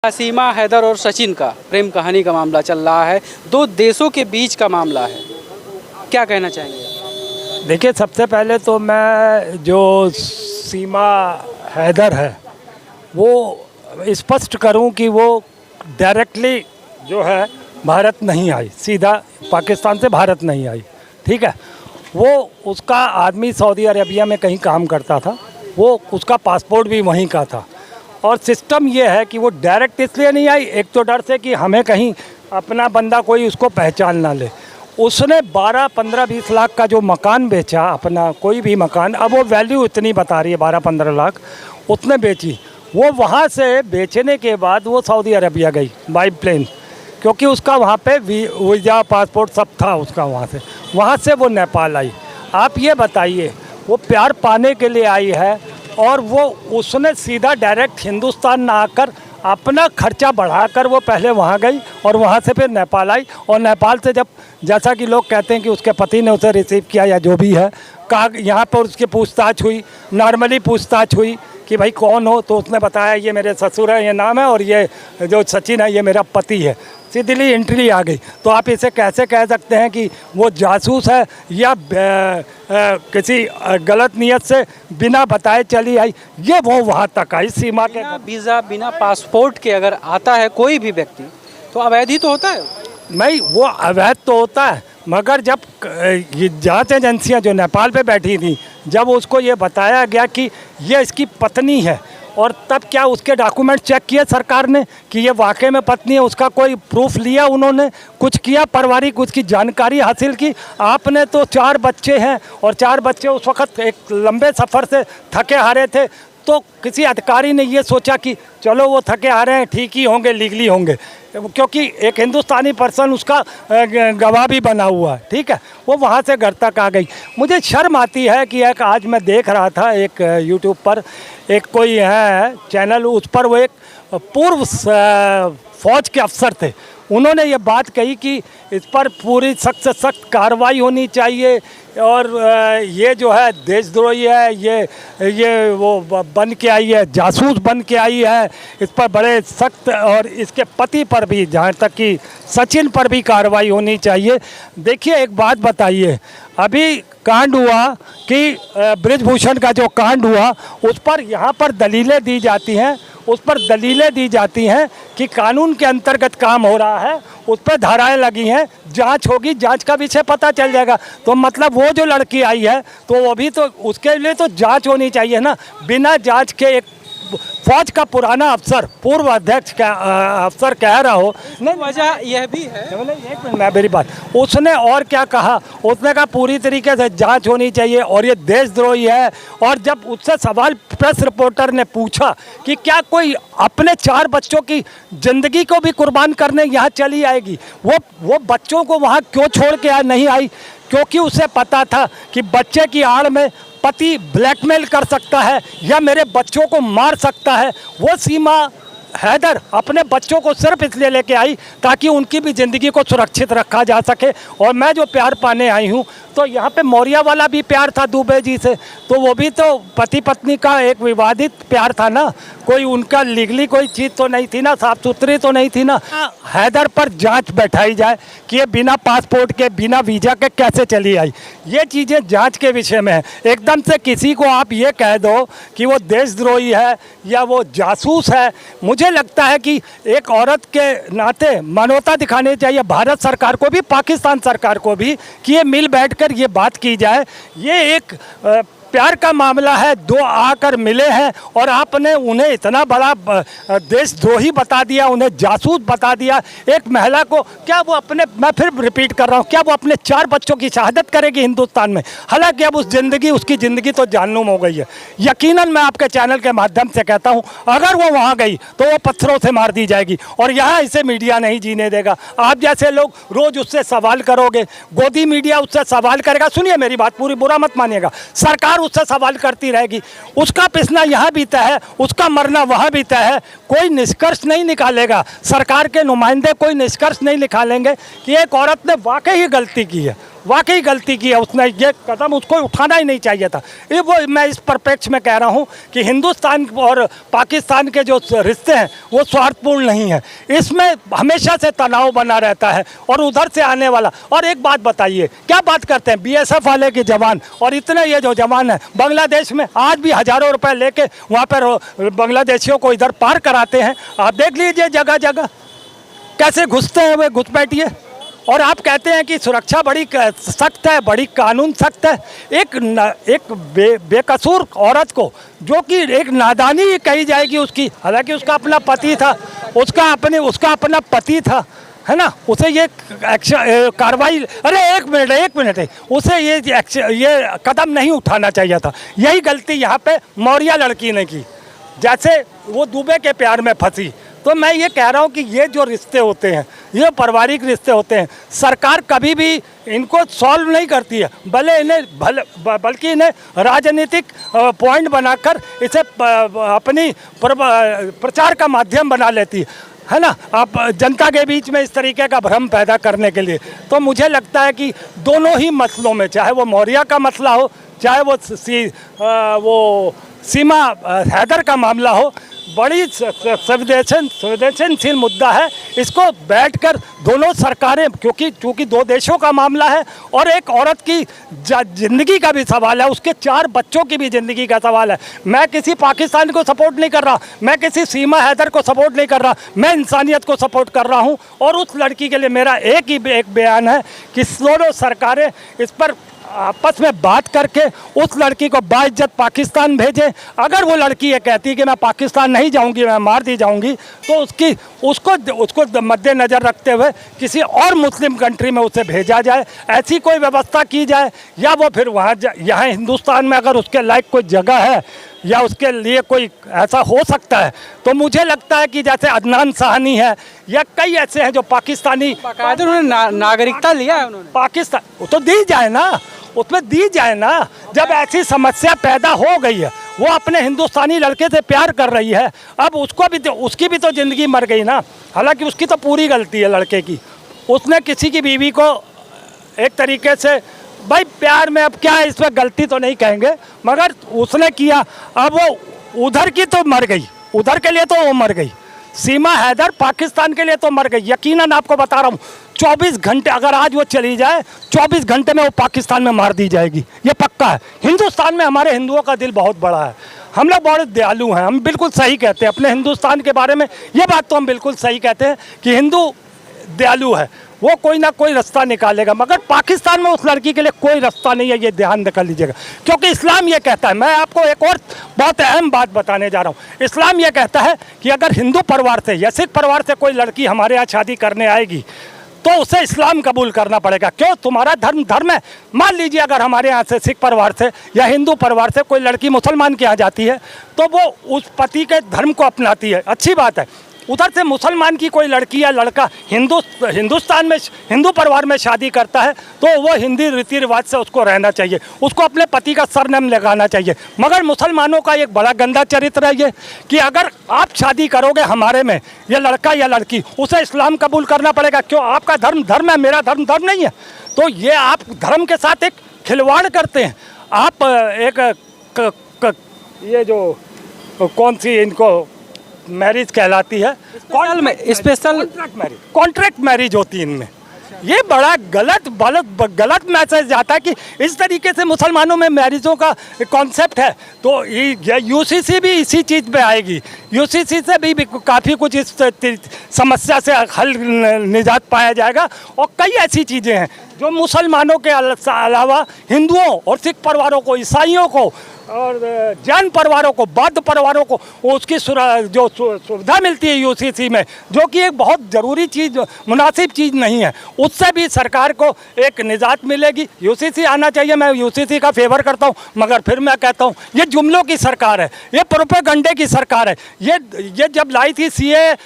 सीमा हैदर और सचिन का प्रेम कहानी का मामला चल रहा है। दो देशों के बीच का मामला है, क्या कहना चाहेंगे? देखिए, सबसे पहले तो मैं जो सीमा हैदर है वो स्पष्ट करूं कि वो डायरेक्टली जो है भारत नहीं आई, सीधा पाकिस्तान से भारत नहीं आई। ठीक है, वो उसका आदमी सऊदी अरेबिया में कहीं काम करता था, वो उसका पासपोर्ट भी वहीं का था। और सिस्टम ये है कि वो डायरेक्ट इसलिए नहीं आई, एक तो डर से कि हमें कहीं अपना बंदा कोई उसको पहचान ना ले। उसने 12, 15, 20 लाख का जो मकान बेचा, अपना कोई भी मकान, अब वो वैल्यू इतनी बता रही है 12-15 लाख, उसने बेची। वो वहाँ से बेचने के बाद वो सऊदी अरबिया गई बाई प्लेन, क्योंकि उसका वहाँ पे वीज़ा पासपोर्ट सब था उसका। वहाँ से वो नेपाल आई। आप ये बताइए, वो प्यार पाने के लिए आई है और वो उसने सीधा डायरेक्ट हिंदुस्तान ना आकर अपना खर्चा बढ़ाकर वो पहले वहाँ गई और वहाँ से फिर नेपाल आई। और नेपाल से जब, जैसा कि लोग कहते हैं कि उसके पति ने उसे रिसीव किया या जो भी है, कहा यहाँ पर उसकी पूछताछ हुई, नॉर्मली पूछताछ हुई कि भाई कौन हो, तो उसने बताया ये मेरे ससुर है, ये नाम है, और ये जो सचिन है ये मेरा पति है। सीधी एंट्री आ गई। तो आप इसे कैसे कह सकते हैं कि वो जासूस है या किसी गलत नियत से बिना बताए चली आई? ये वो वहाँ तक आई सीमा के। बिना वीज़ा, बिना पासपोर्ट के अगर आता है कोई भी व्यक्ति तो अवैध ही तो होता है। नहीं, वो अवैध तो होता है, मगर जब ये जांच एजेंसियाँ जो नेपाल पे बैठी थी, जब उसको ये बताया गया कि ये इसकी पत्नी है, और तब क्या उसके डॉक्यूमेंट चेक किए सरकार ने कि ये वाकई में पत्नी है, उसका कोई प्रूफ लिया, उन्होंने कुछ किया, पारिवारिक उसकी जानकारी हासिल की। आपने तो 4 बच्चे हैं और 4 बच्चे उस वक्त एक लंबे सफ़र से थके हारे थे, तो किसी अधिकारी ने ये सोचा कि चलो वो थके हारे हैं, ठीक ही होंगे, लीगली होंगे, क्योंकि एक हिंदुस्तानी पर्सन उसका गवाह भी बना हुआ है। ठीक है, वो वहाँ से घर तक आ गई। मुझे शर्म आती है कि एक आज मैं देख रहा था एक यूट्यूब पर एक कोई है चैनल, उस पर वो एक पूर्व फौज के अफसर थे, उन्होंने ये बात कही कि इस पर पूरी सख्त से सख्त कार्रवाई होनी चाहिए और ये जो है देशद्रोही है, ये वो बन के आई है, जासूस बन के आई है, इस पर बड़े सख्त, और इसके पति पर भी, जहाँ तक कि सचिन पर भी कार्रवाई होनी चाहिए। देखिए, एक बात बताइए, अभी कांड हुआ कि बृजभूषण का जो कांड हुआ, उस पर यहाँ पर दलीलें दी जाती हैं, उस पर दलीलें दी जाती हैं कि कानून के अंतर्गत काम हो रहा है, उस पर धाराएं लगी हैं, जांच होगी, जांच का विषय पता चल जाएगा। तो मतलब वो जो लड़की आई है तो वो भी तो, उसके लिए तो जांच होनी चाहिए ना। बिना जांच के एक फौज का पुराना अफसर, पूर्व अध्यक्ष का अफसर कह रहा हो, नहीं, वजह यह भी है। एक मिनट, मैं मेरी बात, उसने और क्या कहा? उसने कहा पूरी तरीके से जांच होनी चाहिए और ये देशद्रोही है। और जब उससे सवाल प्रेस रिपोर्टर ने पूछा कि क्या कोई अपने 4 बच्चों की ज़िंदगी को भी कुर्बान करने यहाँ चली आएगी, वो बच्चों को वहाँ क्यों छोड़ के नहीं आई? क्योंकि उसे पता था कि बच्चे की आड़ में पति ब्लैकमेल कर सकता है या मेरे बच्चों को मार सकता है। वो सीमा हैदर अपने बच्चों को सिर्फ इसलिए लेके आई ताकि उनकी भी ज़िंदगी को सुरक्षित रखा जा सके। और मैं जो प्यार पाने आई हूँ, तो यहाँ पे मौर्या वाला भी प्यार था दुबे जी से, तो वो भी तो पति पत्नी का एक विवादित प्यार था ना, कोई उनका लीगली कोई चीज़ तो नहीं थी ना, साफ सुथरी तो नहीं थी ना। हैदर पर जांच बैठाई जाए कि ये बिना पासपोर्ट के, बिना वीज़ा के कैसे चली आई, ये चीज़ें जांच के विषय में है। एकदम से किसी को आप ये कह दो कि वो देशद्रोही है या वो जासूस है, मुझे लगता है कि एक औरत के नाते मानवता दिखानी चाहिए भारत सरकार को भी, पाकिस्तान सरकार को भी, कि ये मिल बैठकर ये बात की जाए। ये एक प्यार का मामला है, 2 आकर मिले हैं और आपने उन्हें इतना बड़ा देशद्रोही बता दिया, उन्हें जासूस बता दिया। एक महिला को, क्या वो अपने, मैं फिर रिपीट कर रहा हूँ, क्या वो अपने 4 बच्चों की शहादत करेगी हिंदुस्तान में? हालांकि अब उसकी ज़िंदगी तो जानूम हो गई है। यकीनन मैं आपके चैनल के माध्यम से कहता हूँ, अगर वो वहाँ गई तो वो पत्थरों से मार दी जाएगी और यहाँ इसे मीडिया नहीं जीने देगा। आप जैसे लोग रोज़ उससे सवाल करोगे, गोदी मीडिया उससे सवाल करेगा। सुनिए मेरी बात पूरी, बुरा मत मानिएगा, सरकार उससे सवाल करती रहेगी, उसका पिसना यहाँ भी तय है, उसका मरना वहाँ भी तय है। कोई निष्कर्ष नहीं निकालेगा, सरकार के नुमाइंदे कोई निष्कर्ष नहीं निकालेंगे कि एक औरत ने वाकई ही गलती की है। वाकई गलती की है उसने, ये कदम उसको उठाना ही नहीं चाहिए था। ये वो मैं इस परिप्रेक्ष्य में कह रहा हूँ कि हिंदुस्तान और पाकिस्तान के जो रिश्ते हैं वो स्वार्थपूर्ण नहीं है, इसमें हमेशा से तनाव बना रहता है और उधर से आने वाला। और एक बात बताइए, क्या बात करते हैं बीएसएफ वाले के जवान, और इतने ये जो जवान हैं बांग्लादेश में आज भी हज़ारों रुपए लेके वहाँ पर बांग्लादेशियों को इधर पार कराते हैं। आप देख लीजिए जगह जगह कैसे घुसते हैं वे घुसपैठिए। और आप कहते हैं कि सुरक्षा बड़ी सख्त है, बड़ी कानून सख्त है। एक बेकसूर औरत को, जो कि एक नादानी कही जाएगी उसकी, हालांकि उसका अपना पति था, उसका अपना पति था, है ना, उसे ये कार्रवाई, अरे एक मिनट उसे ये कदम नहीं उठाना चाहिए था। यही गलती यहाँ पे मौर्या लड़की ने की, जैसे वो दुबे के प्यार में फंसी। तो मैं ये कह रहा हूँ कि ये जो रिश्ते होते हैं, ये पारिवारिक रिश्ते होते हैं, सरकार कभी भी इनको सॉल्व नहीं करती है, बल्कि इन्हें राजनीतिक पॉइंट बनाकर इसे अपनी प्रचार का माध्यम बना लेती है ना, आप जनता के बीच में इस तरीके का भ्रम पैदा करने के लिए। तो मुझे लगता है कि दोनों ही मसलों में, चाहे वो मौर्या का मसला हो, चाहे वो सीमा हैदर का मामला हो, बड़ी संवेदनशील मुद्दा है। इसको बैठकर दोनों सरकारें, क्योंकि दो देशों का मामला है और एक औरत की ज़िंदगी का भी सवाल है, उसके 4 बच्चों की भी ज़िंदगी का सवाल है। मैं किसी पाकिस्तान को सपोर्ट नहीं कर रहा, मैं किसी सीमा हैदर को सपोर्ट नहीं कर रहा, मैं इंसानियत को सपोर्ट कर रहा हूँ। और उस लड़की के लिए मेरा एक बयान है कि दोनों सरकारें इस पर आपस में बात करके उस लड़की को बाइज्जत पाकिस्तान भेजें। अगर वो लड़की ये कहती है कि मैं पाकिस्तान नहीं जाऊंगी, मैं मार दी जाऊंगी, तो उसको मद्देनज़र रखते हुए किसी और मुस्लिम कंट्री में उसे भेजा जाए, ऐसी कोई व्यवस्था की जाए। या वो फिर यहाँ हिंदुस्तान में अगर उसके लायक कोई जगह है या उसके लिए कोई ऐसा हो सकता है, तो मुझे लगता है कि जैसे अदनान साहनी है या कई ऐसे हैं जो पाकिस्तानी, उन्होंने नागरिकता लिया है, उन्होंने पाकिस्तान तो दी जाए ना, उसमें दी जाए ना। जब ऐसी समस्या पैदा हो गई है, वो अपने हिंदुस्तानी लड़के से प्यार कर रही है, अब उसकी भी तो ज़िंदगी मर गई ना। हालांकि उसकी तो पूरी गलती है लड़के की, उसने किसी की बीवी को एक तरीके से, भाई प्यार में अब क्या है, इसमें गलती तो नहीं कहेंगे, मगर उसने किया। अब वो उधर की तो मर गई, उधर के लिए तो वो मर गई, सीमा हैदर पाकिस्तान के लिए तो मर गई। यकीनन आपको बता रहा हूँ, 24 घंटे अगर आज वो चली जाए, 24 घंटे में वो पाकिस्तान में मार दी जाएगी, ये पक्का है। हिंदुस्तान में हमारे हिंदुओं का दिल बहुत बड़ा है, हम लोग बहुत दयालु हैं, हम बिल्कुल सही कहते हैं अपने हिंदुस्तान के बारे में, ये बात तो हम बिल्कुल सही कहते हैं कि हिंदू दयालु है, वो कोई ना कोई रास्ता निकालेगा। मगर पाकिस्तान में उस लड़की के लिए कोई रास्ता नहीं है, ये ध्यान कर लीजिएगा, क्योंकि इस्लाम ये कहता है, मैं आपको एक और बहुत अहम बात बताने जा रहा हूँ। इस्लाम ये कहता है कि अगर हिंदू परिवार से या सिख परिवार से कोई लड़की हमारे यहाँ शादी करने आएगी तो उसे इस्लाम कबूल करना पड़ेगा। क्यों? तुम्हारा धर्म है। मान लीजिए अगर हमारे यहाँ से सिख परिवार से या हिंदू परिवार से कोई लड़की मुसलमान के यहाँ जाती है तो वो उस पति के धर्म को अपनाती है, अच्छी बात है। उधर से मुसलमान की कोई लड़की या लड़का हिंदुस्तान में हिंदू परिवार में शादी करता है तो वो हिंदी रीति रिवाज से उसको रहना चाहिए, उसको अपने पति का सरनेम लगाना चाहिए। मगर मुसलमानों का एक बड़ा गंदा चरित्र है ये कि अगर आप शादी करोगे हमारे में, ये लड़का या लड़की, उसे इस्लाम कबूल करना पड़ेगा। क्यों? आपका धर्म है, मेरा धर्म नहीं है। तो ये आप धर्म के साथ एक खिलवाड़ करते हैं। आप ये जो कौन सी इनको मैरिज कहलाती है, स्पेशल कॉन्ट्रैक्ट मैरिज होती है इनमें। ये बड़ा गलत मैसेज जाता है कि इस तरीके से मुसलमानों में मैरिजों का कॉन्सेप्ट है। तो यूसीसी भी इसी चीज़ पे आएगी, यूसीसी से भी काफ़ी कुछ इस समस्या से हल निजात पाया जाएगा। और कई ऐसी चीज़ें हैं जो मुसलमानों के अलावा हिंदुओं और सिख परिवारों को, ईसाइयों को और जैन परिवारों को, बौद्ध परिवारों को उसकी जो सुविधा मिलती है यूसीसी में, जो कि एक बहुत ज़रूरी चीज़, मुनासिब चीज़ नहीं है, उससे भी सरकार को एक निजात मिलेगी। यूसीसी आना चाहिए, मैं यूसीसी का फेवर करता हूँ। मगर फिर मैं कहता हूँ ये जुमलों की सरकार है, ये प्रोपेगंडे की सरकार है। ये जब लाई थी CA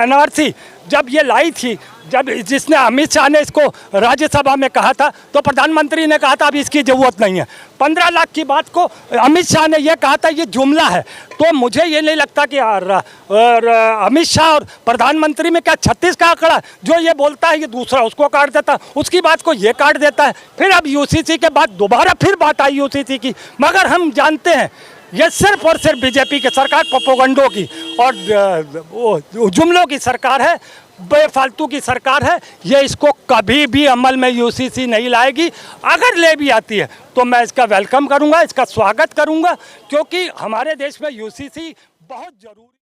NRC जब ये लाई थी, जब जिसने अमित शाह ने इसको राज्यसभा में कहा था, तो प्रधानमंत्री ने कहा था अब इसकी ज़रूरत नहीं है। 15 लाख की बात को अमित शाह ने यह कहा था ये जुमला है। तो मुझे ये नहीं लगता कि अमित शाह और प्रधानमंत्री में क्या 36 का आंकड़ा, जो ये बोलता है ये दूसरा उसको काट देता है, उसकी बात को ये काट देता है। फिर अब यूसीसी के बाद दोबारा फिर बात आई यूसीसी की, मगर हम जानते हैं ये सिर्फ और सिर्फ बीजेपी की सरकार प्रोपोगंडों की और जुमलों की सरकार है, बेफालतू की सरकार है। ये इसको कभी भी अमल में यूसीसी नहीं लाएगी। अगर ले भी आती है तो मैं इसका वेलकम करूंगा, इसका स्वागत करूंगा, क्योंकि हमारे देश में यूसीसी बहुत जरूरी